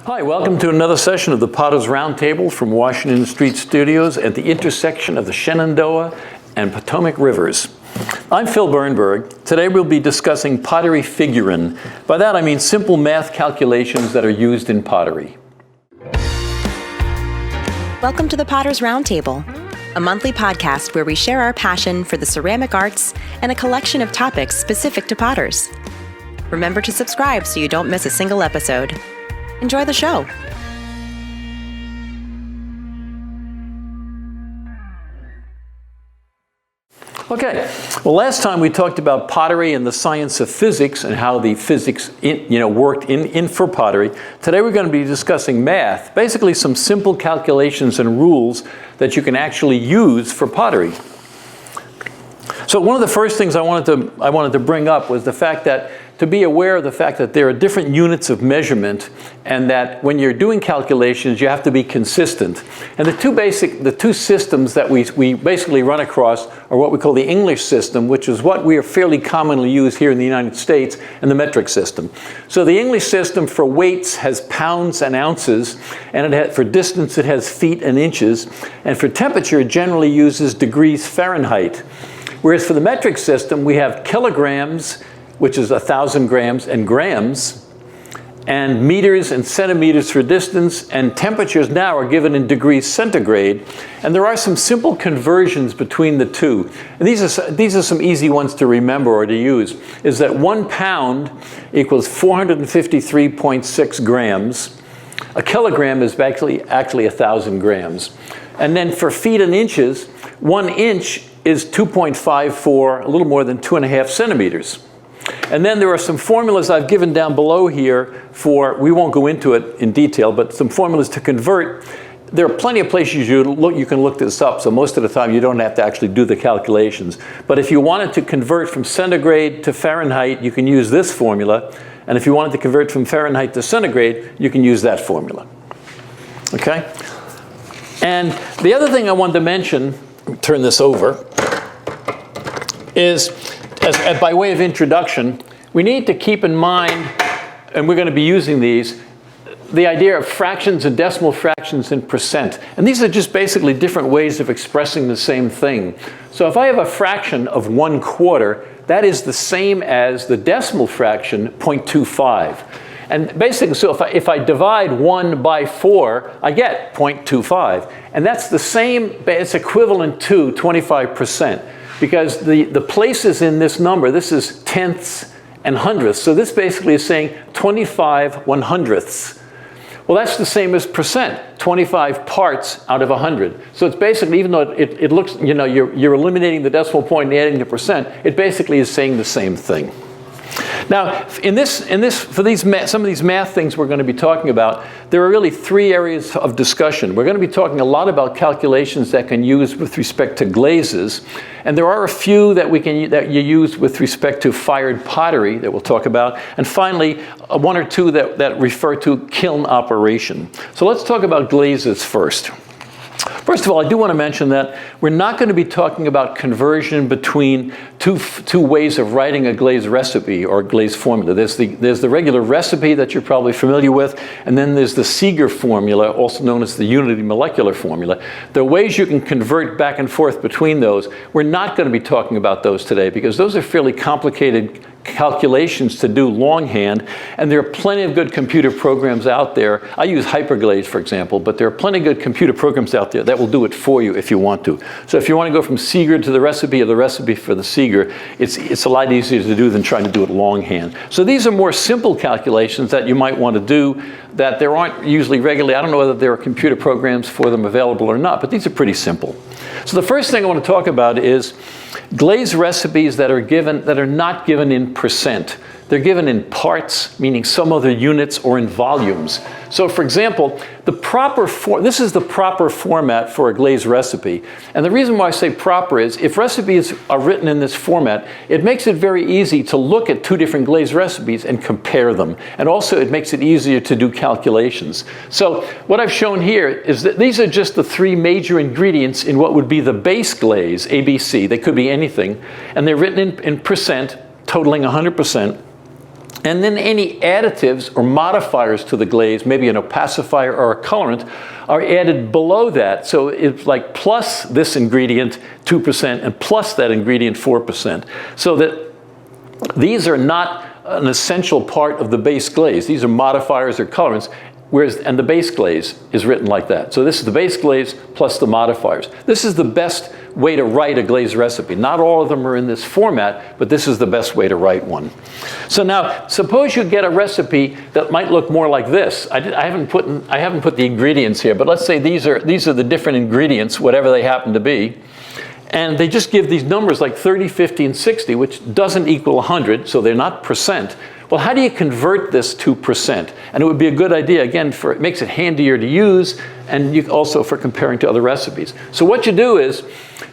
Hi, welcome to another session of the Potter's Roundtable from Washington Street Studios at the intersection of the Shenandoah and Potomac Rivers. I'm Phil Bernberg. Today we'll be discussing Pottery Figurin. By that I mean simple math calculations that are used in pottery. Welcome to the Potter's Roundtable, a monthly podcast where we share our passion for the ceramic arts and a collection of topics specific to potters. Remember to subscribe so you don't miss a single episode. Enjoy the show. Okay, well last time we talked about pottery and the science of physics and how the physics worked for pottery. Today we're going to be discussing math, basically some simple calculations and rules that you can actually use for pottery. So one of the first things I wanted to bring up was the fact that to be aware of the fact that there are different units of measurement and that when you're doing calculations you have to be consistent. And the two systems that we basically run across are what we call the English system, which is what we are fairly commonly used here in the United States, and the metric system. So the English system for weights has pounds and ounces, and for distance it has feet and inches, and for temperature it generally uses degrees Fahrenheit. Whereas for the metric system we have kilograms, which is 1,000 grams, and grams, and meters and centimeters for distance, and temperatures now are given in degrees centigrade. And there are some simple conversions between the two. And these are some easy ones to remember or to use, is that 1 pound equals 453.6 grams. A kilogram is actually 1,000 grams. And then for feet and inches, 1 inch is 2.54, a little more than 2.5 centimeters. And then there are some formulas I've given down below here for, we won't go into it in detail, but some formulas to convert. There are plenty of places you can look this up, so most of the time you don't have to actually do the calculations. But if you wanted to convert from centigrade to Fahrenheit, you can use this formula. And if you wanted to convert from Fahrenheit to centigrade, you can use that formula. Okay? And the other thing I wanted to mention, turn this over, is by way of introduction, we need to keep in mind, and we're going to be using these, the idea of fractions and decimal fractions and percent. And these are just basically different ways of expressing the same thing. So if I have a fraction of 1/4, that is the same as the decimal fraction 0.25. And basically, so if I divide 1 by 4, I get 0.25. And that's the same, it's equivalent to 25%. Because the places in this number, this is tenths and hundredths. So this basically is saying 25 100ths. Well, that's the same as percent, 25 parts out of 100. So it's basically, even though it looks, you're eliminating the decimal point and adding the percent, it basically is saying the same thing. Now, some of these math things we're going to be talking about, there are really 3 areas of discussion. We're going to be talking a lot about calculations that can use with respect to glazes, and there are a few that you use with respect to fired pottery that we'll talk about, and finally, 1 or 2 that refer to kiln operation. So let's talk about glazes first. First of all, I do want to mention that we're not going to be talking about conversion between two ways of writing a glaze recipe or glaze formula. There's the regular recipe that you're probably familiar with, and then there's the Seeger formula, also known as the unity molecular formula. There are ways you can convert back and forth between those. We're not going to be talking about those today because those are fairly complicated calculations to do longhand, and there are plenty of good computer programs out there. I use Hyperglaze, for example, but there are plenty of good computer programs out there that will do it for you if you want to. So if you want to go from Seeger to the recipe or the recipe for the Seeger, it's a lot easier to do than trying to do it longhand. So these are more simple calculations that you might want to do that there aren't usually regularly. I don't know whether there are computer programs for them available or not, but these are pretty simple. So the first thing I want to talk about is glaze recipes that are not given in percent. They're given in parts, meaning some other units, or in volumes. So for example, this is the proper format for a glaze recipe. And the reason why I say proper is if recipes are written in this format, it makes it very easy to look at 2 different glaze recipes and compare them. And also it makes it easier to do calculations. So what I've shown here is that these are just the 3 major ingredients in what would be the base glaze, ABC. They could be anything. And they're written in percent, totaling 100%. And then any additives or modifiers to the glaze, maybe an opacifier or a colorant, are added below that. So it's like plus this ingredient 2% and plus that ingredient 4%. So that these are not an essential part of the base glaze. These are modifiers or colorants, and the base glaze is written like that. So this is the base glaze plus the modifiers. This is the best way to write a glaze recipe. Not all of them are in this format, but this is the best way to write one. So now, suppose you get a recipe that might look more like this. I haven't put the ingredients here, but let's say these are the different ingredients, whatever they happen to be. And they just give these numbers like 30, 50, and 60, which doesn't equal 100, so they're not percent. Well, how do you convert this to percent? And it would be a good idea, again, it makes it handier to use, and also for comparing to other recipes. So what you do is,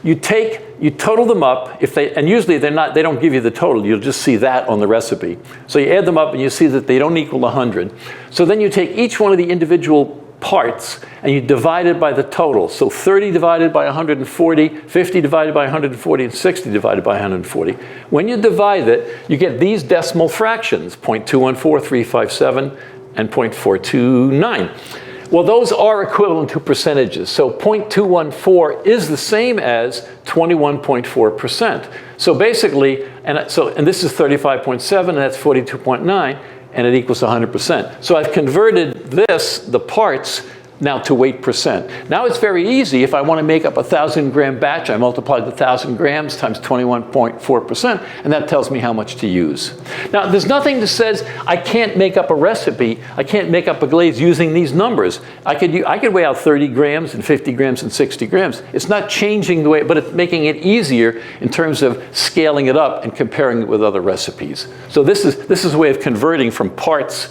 you total them up, and usually they don't give you the total, you'll just see that on the recipe. So you add them up and you see that they don't equal 100. So then you take each one of the individual parts and you divide it by the total. So 30 divided by 140, 50 divided by 140, and 60 divided by 140. When you divide it, you get these decimal fractions, 0.214357 and 0.429. Well, those are equivalent to percentages. So 0.214 is the same as 21.4%. So basically, and this is 35.7, and that's 42.9, and it equals 100%. So I've converted the parts, now to weight percent. Now it's very easy. If I want to make up a 1,000-gram batch, I multiply the 1,000 grams times 21.4%, and that tells me how much to use. Now, there's nothing that says I can't make up a recipe, I can't make up a glaze using these numbers. I could weigh out 30 grams and 50 grams and 60 grams. It's not changing the way, but it's making it easier in terms of scaling it up and comparing it with other recipes. So this is a way of converting from parts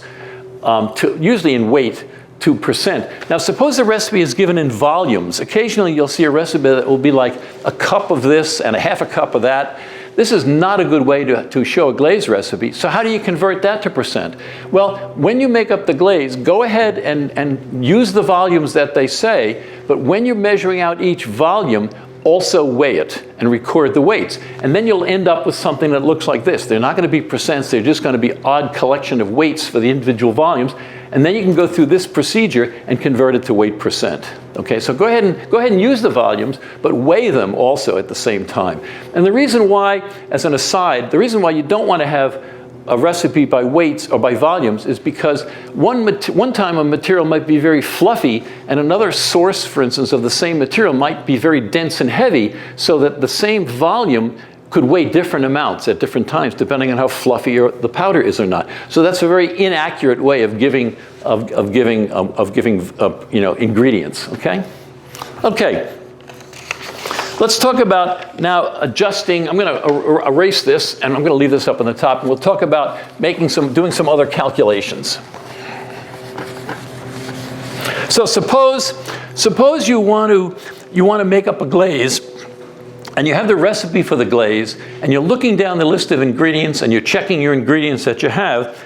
to, usually in weight, to percent. Now suppose the recipe is given in volumes. Occasionally you'll see a recipe that will be like a cup of this and a half a cup of that. This is not a good way to show a glaze recipe. So how do you convert that to percent? Well, when you make up the glaze, go ahead and use the volumes that they say, but when you're measuring out each volume, also weigh it and record the weights. And then you'll end up with something that looks like this. They're not going to be percents, they're just going to be odd collection of weights for the individual volumes. And then you can go through this procedure and convert it to weight percent. Okay, so go ahead and use the volumes, but weigh them also at the same time. And the reason why, as an aside, the reason why you don't want to have a recipe by weights or by volumes is because one time a material might be very fluffy, and another source, for instance, of the same material might be very dense and heavy, so that the same volume could weigh different amounts at different times, depending on how fluffy the powder is or not. So that's a very inaccurate way of giving ingredients. Okay. Okay. Let's talk about now adjusting. I'm going to erase this, and I'm going to leave this up on the top, and we'll talk about doing some other calculations. So suppose you want to make up a glaze, and you have the recipe for the glaze, and you're looking down the list of ingredients, and you're checking your ingredients that you have,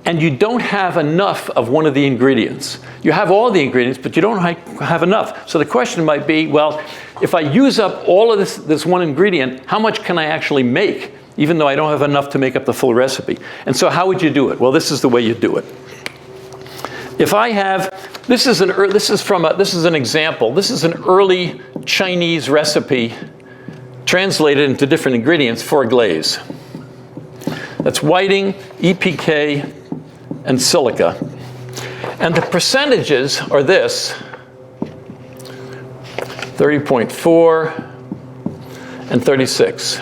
and you don't have enough of one of the ingredients. You have all the ingredients, but you don't have enough. So the question might be, well, if I use up all of this one ingredient, how much can I actually make, even though I don't have enough to make up the full recipe? And so how would you do it? Well, this is the way you do it. If I have, this is an example. This is an early Chinese recipe translated into different ingredients for a glaze. That's whiting, EPK, and silica. And the percentages are this: 30.4 and 36,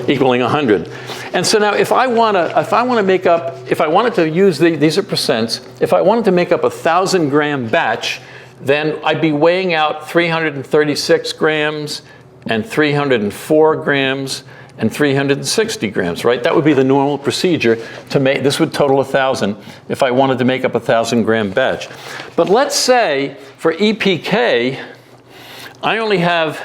equaling 100. And so now if I wanted to use these are percents, if I wanted to make up a 1,000-gram batch, then I'd be weighing out 336 grams and 304 grams and 360 grams, right? That would be the normal procedure to make. This would total 1,000 if I wanted to make up a 1,000-gram batch. But let's say for EPK, I only have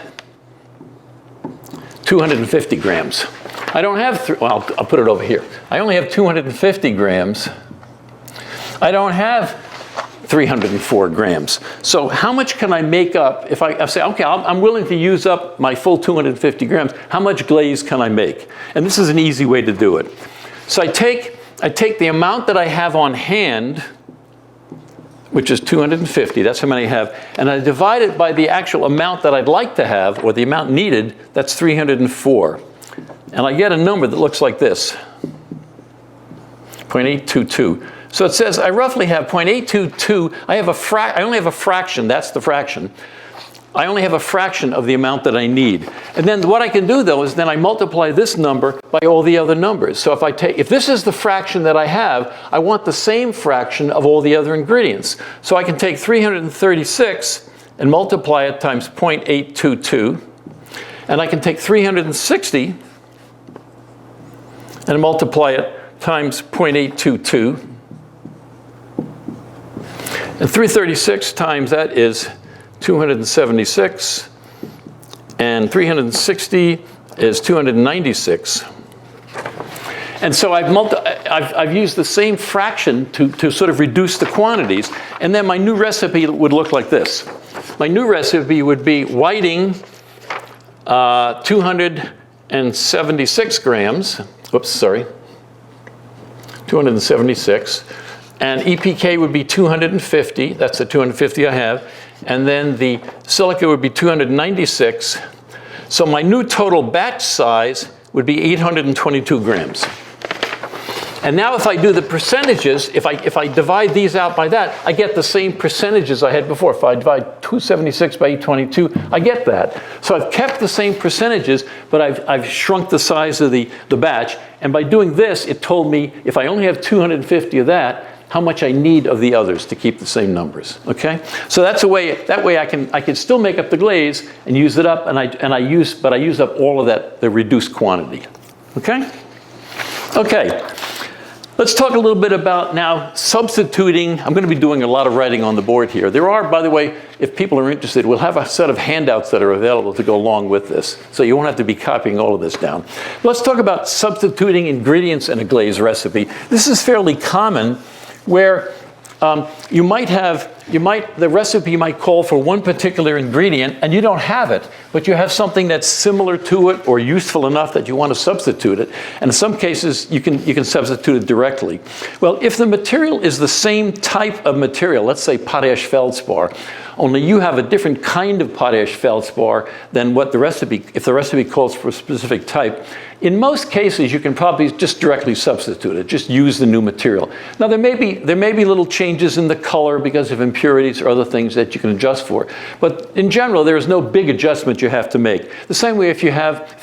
250 grams. I don't have, I'll put it over here. I only have 250 grams. I don't have 304 grams. So how much can I make up if I say, okay, I'm willing to use up my full 250 grams. How much glaze can I make? And this is an easy way to do it. So I take the amount that I have on hand, which is 250, that's how many I have, and I divide it by the actual amount that I'd like to have, or the amount needed, that's 304. And I get a number that looks like this, 0.822. So it says I roughly have 0.822, I only have a fraction, that's the fraction. I only have a fraction of the amount that I need. And then what I can do though is then I multiply this number by all the other numbers. So if this is the fraction that I have, I want the same fraction of all the other ingredients. So I can take 336 and multiply it times 0.822. And I can take 360 and multiply it times 0.822. And 336 times that is 276, and 360 is 296. And so I've used the same fraction to sort of reduce the quantities, and then my new recipe would look like this. My new recipe would be whiting 276 grams, 276, and EPK would be 250, that's the 250 I have, and then the silica would be 296. So my new total batch size would be 822 grams. And now if I do the percentages, if I divide these out by that, I get the same percentages I had before. If I divide 276 by 822, I get that. So I've kept the same percentages, but I've shrunk the size of the batch. And by doing this, it told me if I only have 250 of that, how much I need of the others to keep the same numbers. Okay, so that's a way. That way I can still make up the glaze and use it up, but I use up all of that, the reduced quantity. Okay. Okay. Let's talk a little bit about now substituting. I'm going to be doing a lot of writing on the board here. There are, by the way, if people are interested, we'll have a set of handouts that are available to go along with this. So you won't have to be copying all of this down. Let's talk about substituting ingredients in a glaze recipe. This is fairly common where the recipe might call for one particular ingredient and you don't have it, but you have something that's similar to it or useful enough that you want to substitute it. And in some cases, you can substitute it directly. Well, if the material is the same type of material, let's say potash feldspar, only you have a different kind of potash feldspar than what if the recipe calls for a specific type, in most cases, you can probably just directly substitute it, just use the new material. Now, there may be little changes in the color because of impurities or other things that you can adjust for. But in general, there is no big adjustment you have to make. The same way if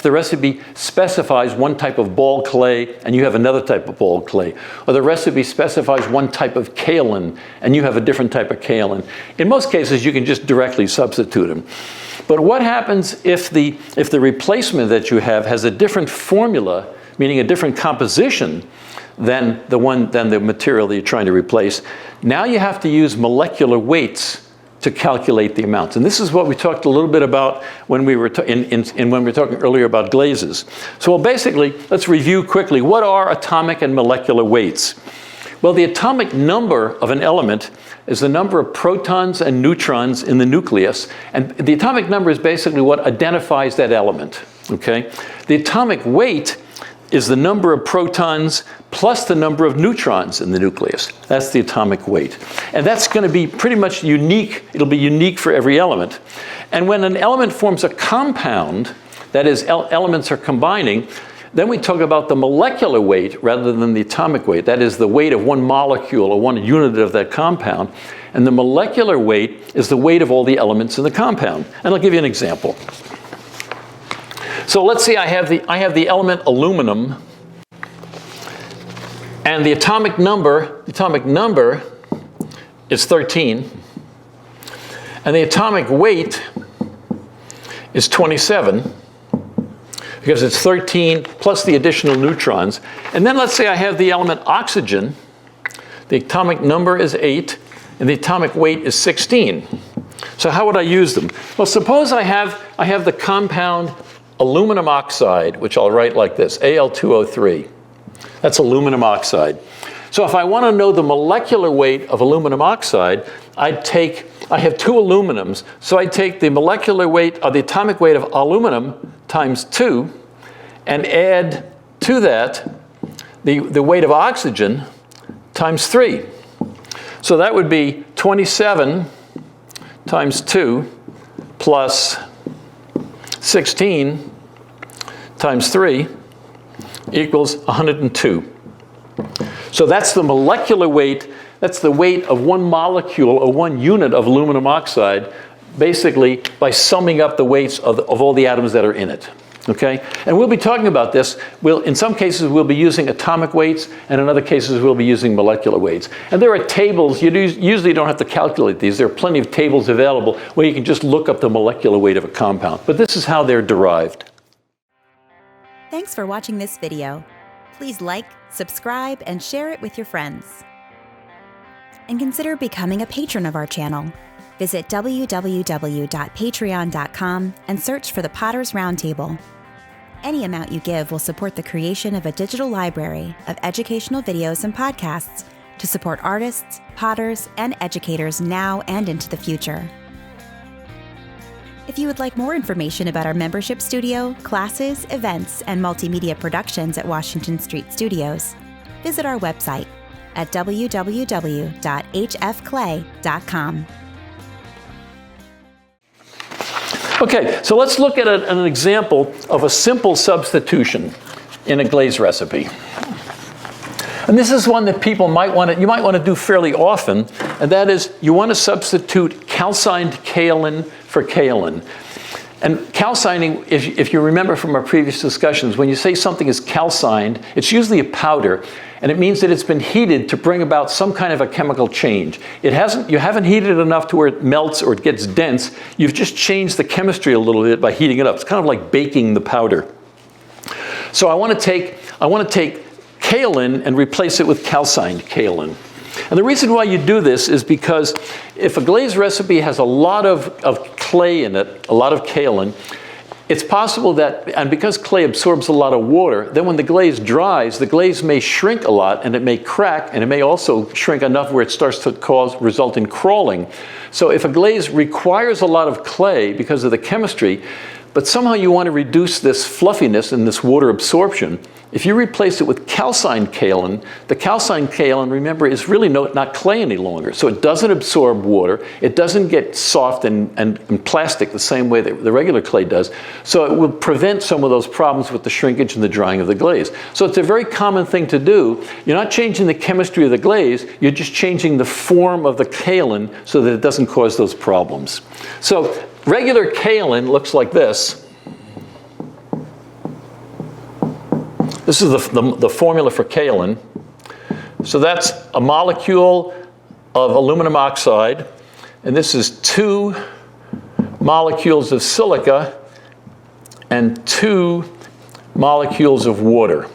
the recipe specifies one type of ball clay and you have another type of ball clay, or the recipe specifies one type of kaolin and you have a different type of kaolin. In most cases, you can just directly substitute them. But what happens if the replacement that you have has a different formula, meaning a different composition than the material that you're trying to replace? Now you have to use molecular weights to calculate the amounts. And this is what we talked a little bit about when we were talking earlier about glazes. So basically, let's review quickly. What are atomic and molecular weights? Well, the atomic number of an element is the number of protons and neutrons in the nucleus. And the atomic number is basically what identifies that element. Okay? The atomic weight is the number of protons plus the number of neutrons in the nucleus. That's the atomic weight. And that's going to be pretty much unique. It'll be unique for every element. And when an element forms a compound, that is, elements are combining, then we talk about the molecular weight rather than the atomic weight. That is the weight of one molecule or one unit of that compound. And the molecular weight is the weight of all the elements in the compound. And I'll give you an example. So let's see, I have the element aluminum, and the atomic number is 13, and the atomic weight is 27, because it's 13 plus the additional neutrons. And then let's say I have the element oxygen. The atomic number is 8, and the atomic weight is 16. So how would I use them? Well, suppose I have the compound aluminum oxide, which I'll write like this, Al2O3. That's aluminum oxide. So if I want to know the molecular weight of aluminum oxide, I have two aluminums, so I take the molecular weight, or the atomic weight of aluminum times 2, and add to that the weight of oxygen times 3. So that would be 27 times 2 plus 16 times 3 equals 102. So that's the molecular weight, that's the weight of one molecule or one unit of aluminum oxide, basically by summing up the weights of all the atoms that are in it. Okay? And we'll be talking about this. In some cases, we'll be using atomic weights, and in other cases, we'll be using molecular weights. And there are tables. You usually don't have to calculate these. There are plenty of tables available where you can just look up the molecular weight of a compound. But this is how they're derived. Thanks for watching this video. Please like, subscribe, and share it with your friends. And consider becoming a patron of our channel. Visit www.patreon.com and search for the Potter's Roundtable. Any amount you give will support the creation of a digital library of educational videos and podcasts to support artists, potters, and educators now and into the future. If you would like more information about our membership studio, classes, events, and multimedia productions at Washington Street Studios, visit our website at www.hfclay.com. Okay, so let's look at an example of a simple substitution in a glaze recipe. And this is one that people you might want to do fairly often, and that is you want to substitute calcined kaolin for kaolin. And calcining, if you remember from our previous discussions, when you say something is calcined, it's usually a powder, and it means that it's been heated to bring about some kind of a chemical change. You haven't heated it enough to where it melts or it gets dense. You've just changed the chemistry a little bit by heating it up. It's kind of like baking the powder. So I want to take kaolin and replace it with calcined kaolin. And the reason why you do this is because if a glaze recipe has a lot of clay in it, a lot of kaolin, it's possible that, and because clay absorbs a lot of water, then when the glaze dries, the glaze may shrink a lot and it may crack, and it may also shrink enough where it starts to result in crawling. So if a glaze requires a lot of clay because of the chemistry, but somehow you want to reduce this fluffiness and this water absorption, if you replace it with calcined kaolin, the calcined kaolin, remember, is really not clay any longer. So it doesn't absorb water. It doesn't get soft and plastic the same way that the regular clay does. So it will prevent some of those problems with the shrinkage and the drying of the glaze. So it's a very common thing to do. You're not changing the chemistry of the glaze. You're just changing the form of the kaolin so that it doesn't cause those problems. So regular kaolin looks like this. This is the formula for kaolin. So that's a molecule of aluminum oxide, and this is 2 molecules of silica and 2 molecules of water.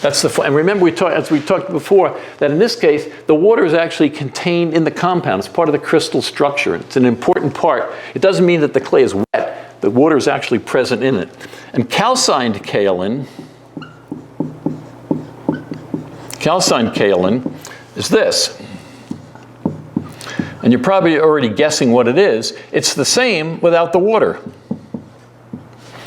And remember, as we talked before, that in this case, the water is actually contained in the compound. It's part of the crystal structure. It's an important part. It doesn't mean that the clay is wet. The water is actually present in it. And calcined kaolin is this. And you're probably already guessing what it is. It's the same without the water.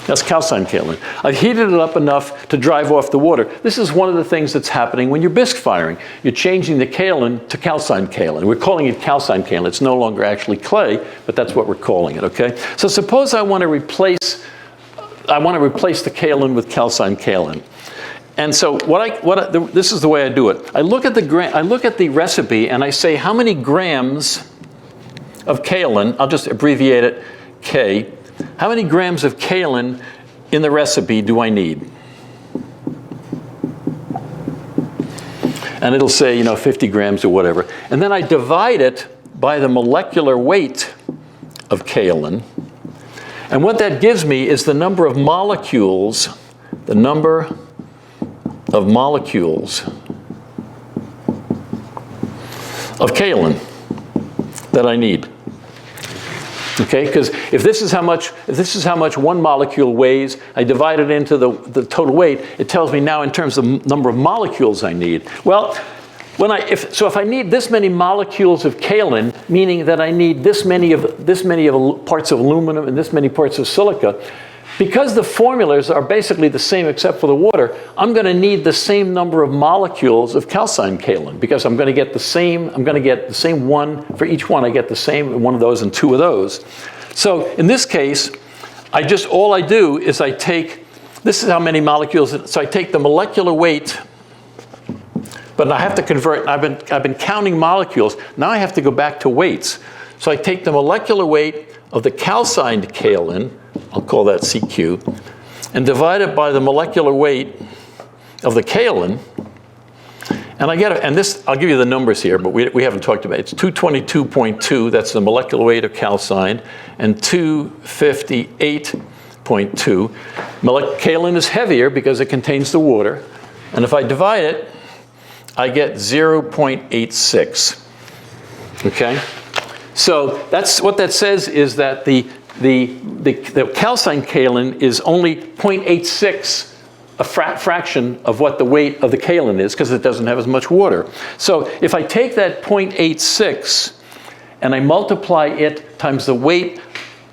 That's calcined kaolin. I've heated it up enough to drive off the water. This is one of the things that's happening when you're bisque firing. You're changing the kaolin to calcined kaolin. We're calling it calcined kaolin. It's no longer actually clay, but that's what we're calling it, okay? So suppose I want to replace the kaolin with calcined kaolin. And so this is the way I do it. I look at the recipe and I say how many grams of kaolin, I'll just abbreviate it K, how many grams of kaolin in the recipe do I need? And it'll say, 50 grams or whatever. And then I divide it by the molecular weight of kaolin. And what that gives me is the number of molecules of kaolin that I need. Okay, because if this is how much one molecule weighs, I divide it into the total weight, it tells me now in terms of number of molecules I need. Well, if I need this many molecules of kaolin, meaning that I need this many of parts of aluminum and this many parts of silica, because the formulas are basically the same except for the water, I'm going to need the same number of molecules of calcined kaolin, because I'm going to get the same one for each one. I get the same one of those and two of those. So in this case, all I do is I take, this is how many molecules, so I take the molecular weight, but I have to convert, I've been counting molecules, now I have to go back to weights. So I take the molecular weight of the calcined kaolin, I'll call that CQ, and divide it by the molecular weight of the kaolin, and I get it, and this, I'll give you the numbers here, but we haven't talked about it. It's 222.2, that's the molecular weight of calcined, and 258.2. Kaolin is heavier because it contains the water, and if I divide it, I get 0.86, okay? So that's what that says, is that the calcined kaolin is only 0.86, a fraction of what the weight of the kaolin is, because it doesn't have as much water. So if I take that 0.86 and I multiply it times the weight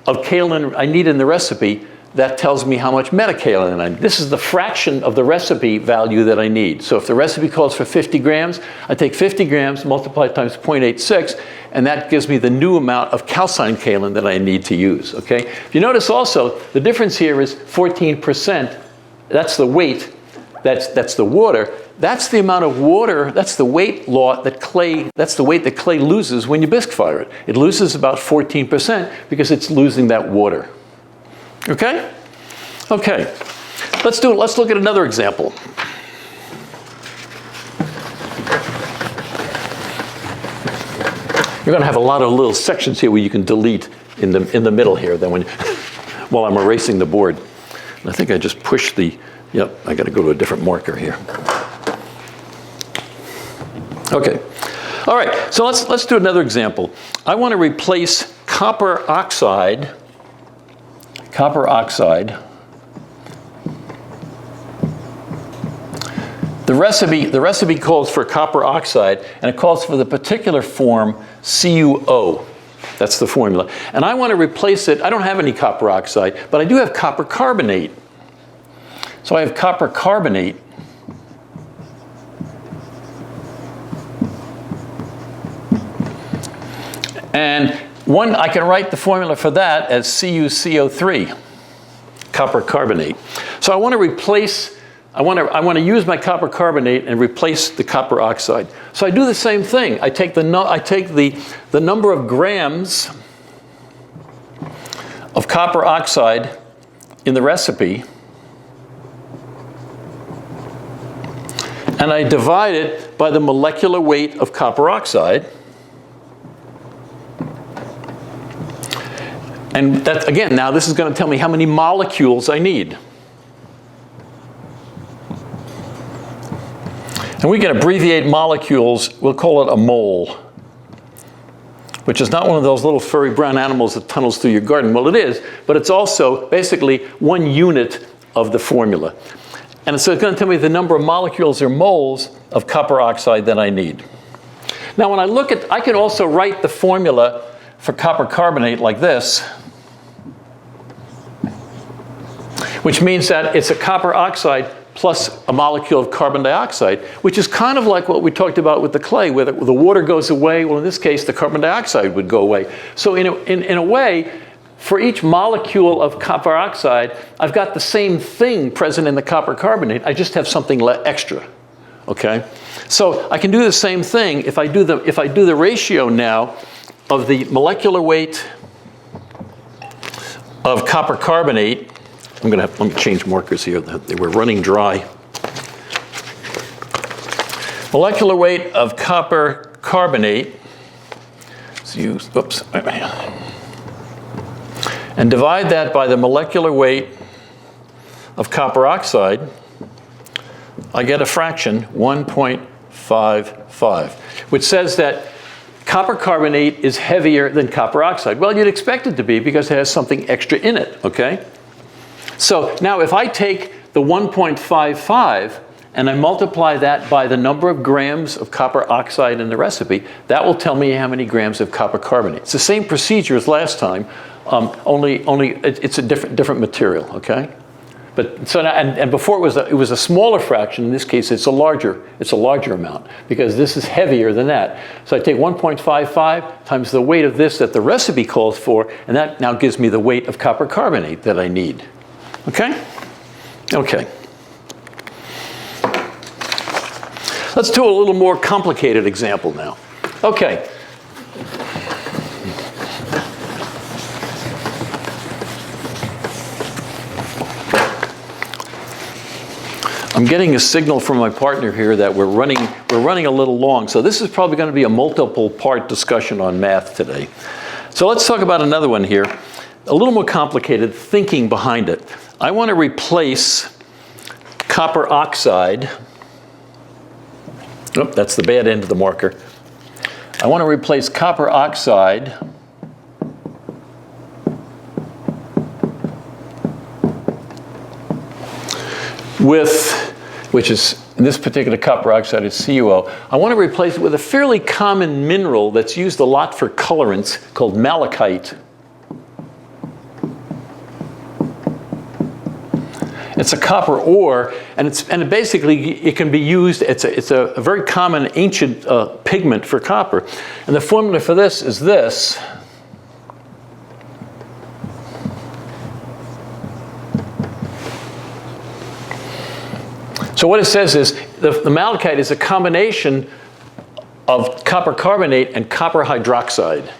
of kaolin I need in the recipe, that tells me how much metakaolin I need. This is the fraction of the recipe value that I need. So if the recipe calls for 50 grams, I take 50 grams, multiply it times 0.86, and that gives me the new amount of calcined kaolin that I need to use, okay? If you notice also, the difference here is 14%. That's the weight, that's the water. That's the amount of water, that's the weight that's the weight that clay loses when you bisque fire it. It loses about 14% because it's losing that water. Okay? Okay. Let's look at another example. You're going to have a lot of little sections here where you can delete in the middle here then while I'm erasing the board. And I think I just pushed yep, I got to go to a different marker here. Okay. All right. So let's do another example. I want to replace copper oxide. The recipe calls for copper oxide, and it calls for the particular form CuO. That's the formula. And I want to replace it. I don't have any copper oxide, but I do have copper carbonate. So I have copper carbonate. And I can write the formula for that as CuCO3, copper carbonate. So I want to replace, I want to use my copper carbonate and replace the copper oxide. So I do the same thing. I take the number of grams of copper oxide in the recipe, and I divide it by the molecular weight of copper oxide. And that, again, now this is going to tell me how many molecules I need. And we can abbreviate molecules, we'll call it a mole, which is not one of those little furry brown animals that tunnels through your garden. Well, it is, but it's also basically 1 unit of the formula. And so it's going to tell me the number of molecules or moles of copper oxide that I need. Now when I look at, I can also write the formula for copper carbonate like this, which means that it's a copper oxide plus a molecule of carbon dioxide, which is kind of like what we talked about with the clay, where the water goes away. Well, in this case, the carbon dioxide would go away. So in a way, for each molecule of copper oxide, I've got the same thing present in the copper carbonate. I just have something extra, okay? So I can do the same thing if I do the ratio now of the molecular weight of copper carbonate. Let me change markers here. They were running dry. Molecular weight of copper carbonate. And divide that by the molecular weight of copper oxide. I get a fraction, 1.55, which says that copper carbonate is heavier than copper oxide. Well, you'd expect it to be because it has something extra in it, okay? So now if I take the 1.55 and I multiply that by the number of grams of copper oxide in the recipe, that will tell me how many grams of copper carbonate. It's the same procedure as last time. only it's a different material, okay? But so now, and before it was a smaller fraction. In this case, it's a larger amount because this is heavier than that. So I take 1.55 times the weight of this that the recipe calls for, and that now gives me the weight of copper carbonate that I need. Okay? Okay. Let's do a little more complicated example now. Okay. I'm getting a signal from my partner here that we're running a little long, so this is probably going to be a multiple part discussion on math today. So let's talk about another one here, a little more complicated thinking behind it. I want to replace copper oxide. Oh, that's the bad end of the marker. I want to replace copper oxide which is, in this particular copper oxide is CuO. I want to replace it with a fairly common mineral that's used a lot for colorants called malachite. It's a copper ore, and it basically it can be used. It's a very common ancient pigment for copper, and the formula for this is this. So what it says is the malachite is a combination of copper carbonate and copper hydroxide.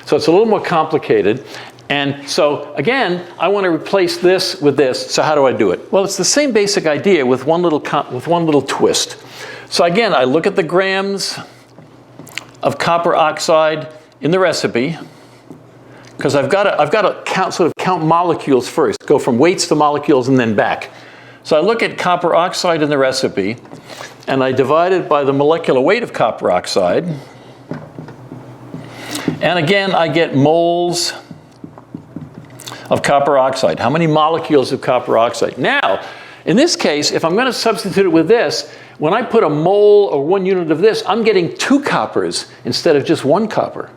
So it's a little more complicated. And so again, I want to replace this with this. So how do I do it? Well, it's the same basic idea with one little twist. So again, I look at the grams of copper oxide in the recipe, because I've got to count molecules first, go from weights to molecules and then back. So I look at copper oxide in the recipe, and I divide it by the molecular weight of copper oxide. And again, I get moles of copper oxide. How many molecules of copper oxide? Now, in this case, if I'm going to substitute it with this, when I put a mole or 1 unit of this, I'm getting 2 coppers instead of just 1 copper.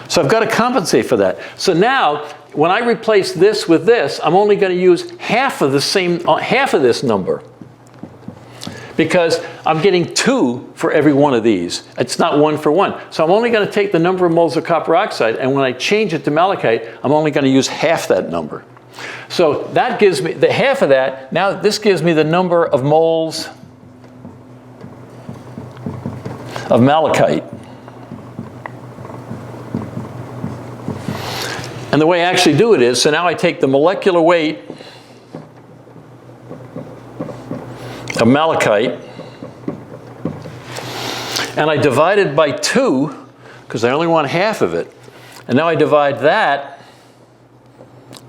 So I've got to compensate for that. So now, when I replace this with this, I'm only going to use half of this number, because I'm getting 2 for every one of these. It's not 1 for 1. So I'm only going to take the number of moles of copper oxide, and when I change it to malachite, I'm only going to use half that number. So that gives me the half of that. Now this gives me the number of moles of malachite. And the way I actually do it is, so now I take the molecular weight of malachite, and I divide it by 2, because I only want half of it. And now I divide that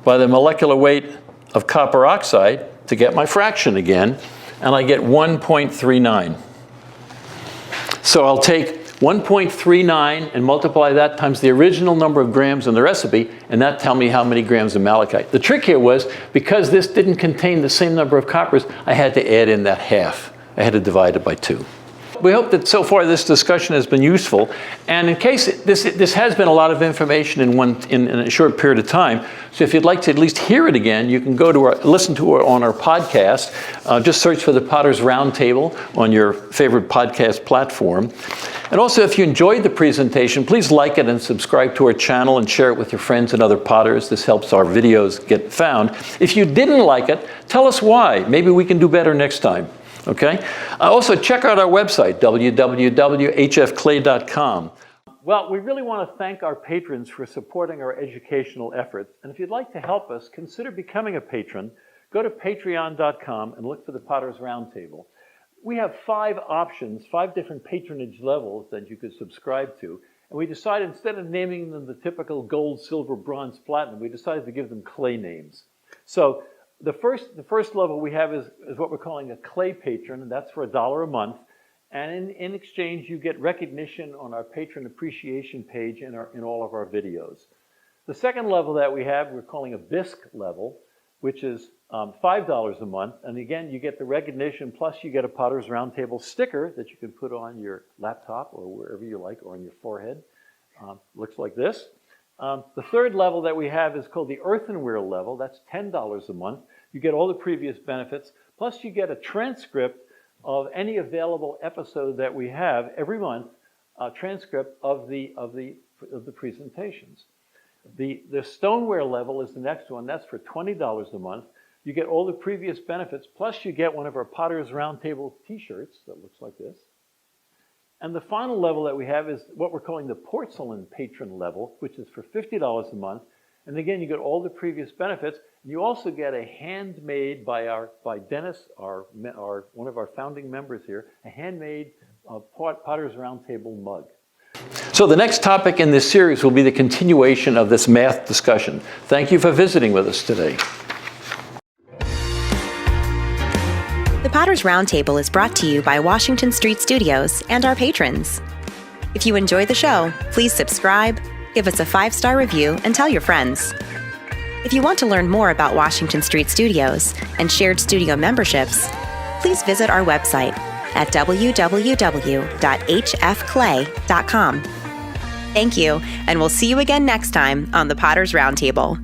by the molecular weight of copper oxide to get my fraction again, and I get 1.39. So I'll take 1.39 and multiply that times the original number of grams in the recipe, and that tell me how many grams of malachite. The trick here was, because this didn't contain the same number of coppers, I had to add in that half. I had to divide it by 2. We hope that so far this discussion has been useful, and in case this has been a lot of information in a short period of time, so if you'd like to at least hear it again, you can go to listen to it on our podcast. Just search for the Potter's Roundtable on your favorite podcast platform. And also, if you enjoyed the presentation, please like it and subscribe to our channel and share it with your friends and other potters. This helps our videos get found. If you didn't like it, tell us why. Maybe we can do better next time. Okay? Also, check out our website, www.hfclay.com. Well, we really want to thank our patrons for supporting our educational efforts. And if you'd like to help us, consider becoming a patron. Go to patreon.com and look for the Potter's Roundtable. We have 5 options, 5 different patronage levels that you could subscribe to. And we decided, instead of naming them the typical gold, silver, bronze, platinum, we decided to give them clay names. So the first level we have is what we're calling a clay patron, and that's for $1 a month. And in exchange, you get recognition on our patron appreciation page in all of our videos. The second level that we have, we're calling a bisque level, which is $5 a month. And again, you get the recognition, plus you get a Potter's Roundtable sticker that you can put on your laptop or wherever you like, or on your forehead. Looks like this. The third level that we have is called the earthenware level. That's $10 a month. You get all the previous benefits, plus you get a transcript of any available episode that we have every month, a transcript of the presentations. The stoneware level is the next one. That's for $20 a month. You get all the previous benefits, plus you get one of our Potter's Roundtable t-shirts that looks like this. And the final level that we have is what we're calling the porcelain patron level, which is for $50 a month. And again, you get all the previous benefits. You also get a handmade by Dennis, one of our founding members here, a handmade Potter's Roundtable mug. So the next topic in this series will be the continuation of this math discussion. Thank you for visiting with us today. The Potter's Roundtable is brought to you by Washington Street Studios and our patrons. If you enjoy the show, please subscribe, give us a 5-star review, and tell your friends. If you want to learn more about Washington Street Studios and shared studio memberships, please visit our website at www.hfclay.com. Thank you, and we'll see you again next time on the Potter's Roundtable.